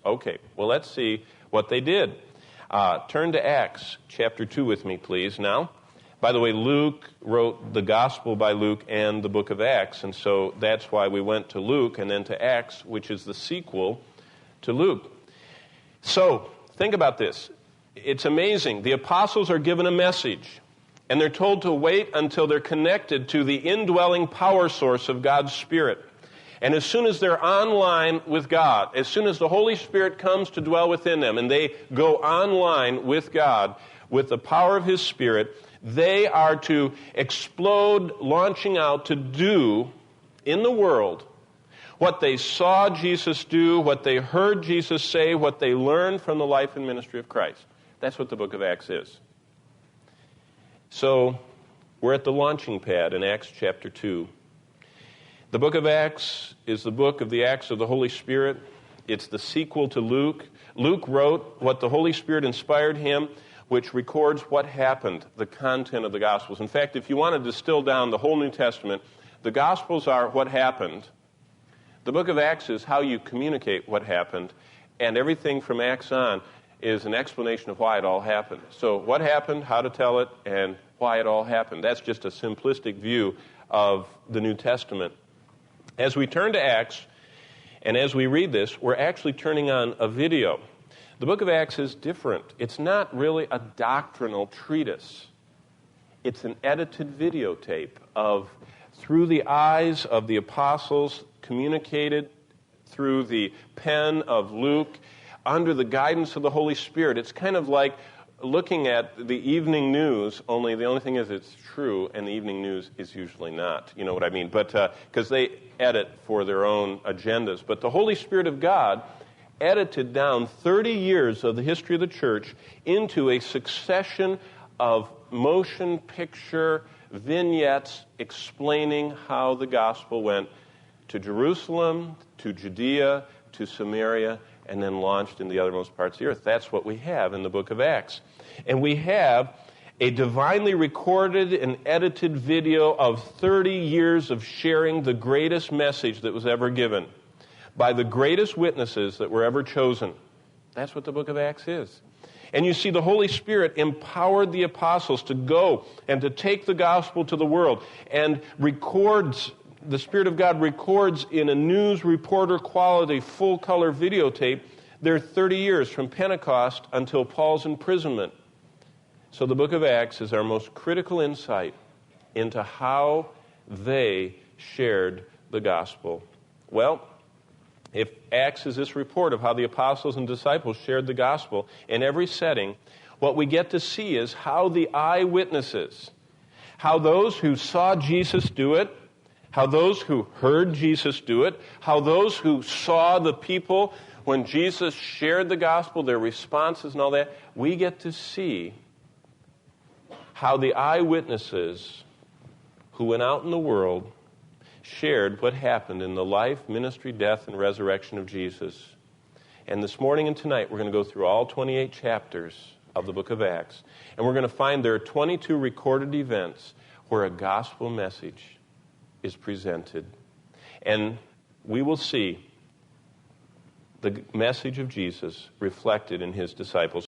Okay, well, let's see what they did. Turn to Acts chapter 2 with me, please, now. By the way, Luke wrote the Gospel by Luke and the book of Acts, and so that's why we went to Luke and then to Acts, which is the sequel to Luke. So, think about this. It's amazing. The apostles are given a message, and they're told to wait until they're connected to the indwelling power source of God's Spirit. And as soon as they're online with God, as soon as the Holy Spirit comes to dwell within them, and they go online with God, with the power of His Spirit, they are to explode, launching out to do in the world what they saw Jesus do, what they heard Jesus say, what they learned from the life and ministry of Christ. That's what the book of Acts is. So, we're at the launching pad in Acts chapter 2. The book of Acts is the book of the Acts of the Holy Spirit. It's the sequel to Luke. Luke wrote what the Holy Spirit inspired him, which records what happened, the content of the Gospels. In fact, if you want to distill down the whole New Testament, the Gospels are what happened. The book of Acts is how you communicate what happened, and everything from Acts on is an explanation of why it all happened. So what happened, how to tell it, and why it all happened. That's just a simplistic view of the New Testament. As we turn to Acts, and as we read this, we're actually turning on a video. The book of Acts is different. It's not really a doctrinal treatise. It's an edited videotape of, through the eyes of the apostles, communicated through the pen of Luke, under the guidance of the Holy Spirit. It's kind of like looking at the evening news, only the only thing is it's true, and the evening news is usually not. You know what I mean? But because they edit for their own agendas. But the Holy Spirit of God edited down 30 years of the history of the church into a succession of motion picture vignettes explaining how the gospel went to Jerusalem, to Judea, to Samaria, and then launched in the othermost parts of the earth. That's what we have in the book of Acts. And we have a divinely recorded and edited video of 30 years of sharing the greatest message that was ever given by the greatest witnesses that were ever chosen. That's what the book of Acts is. And you see, the Holy Spirit empowered the apostles to go and to take the gospel to the world and records. The Spirit of God records in a news reporter quality, full-color videotape their 30 years from Pentecost until Paul's imprisonment. So the book of Acts is our most critical insight into how they shared the gospel. Well, if Acts is this report of how the apostles and disciples shared the gospel in every setting, what we get to see is how the eyewitnesses, how those who saw Jesus do it, how those who heard Jesus do it, how those who saw the people when Jesus shared the gospel, their responses and all that, we get to see how the eyewitnesses who went out in the world shared what happened in the life, ministry, death, and resurrection of Jesus. And this morning and tonight, we're going to go through all 28 chapters of the book of Acts, and we're going to find there are 22 recorded events where a gospel message is presented. And we will see the message of Jesus reflected in his disciples.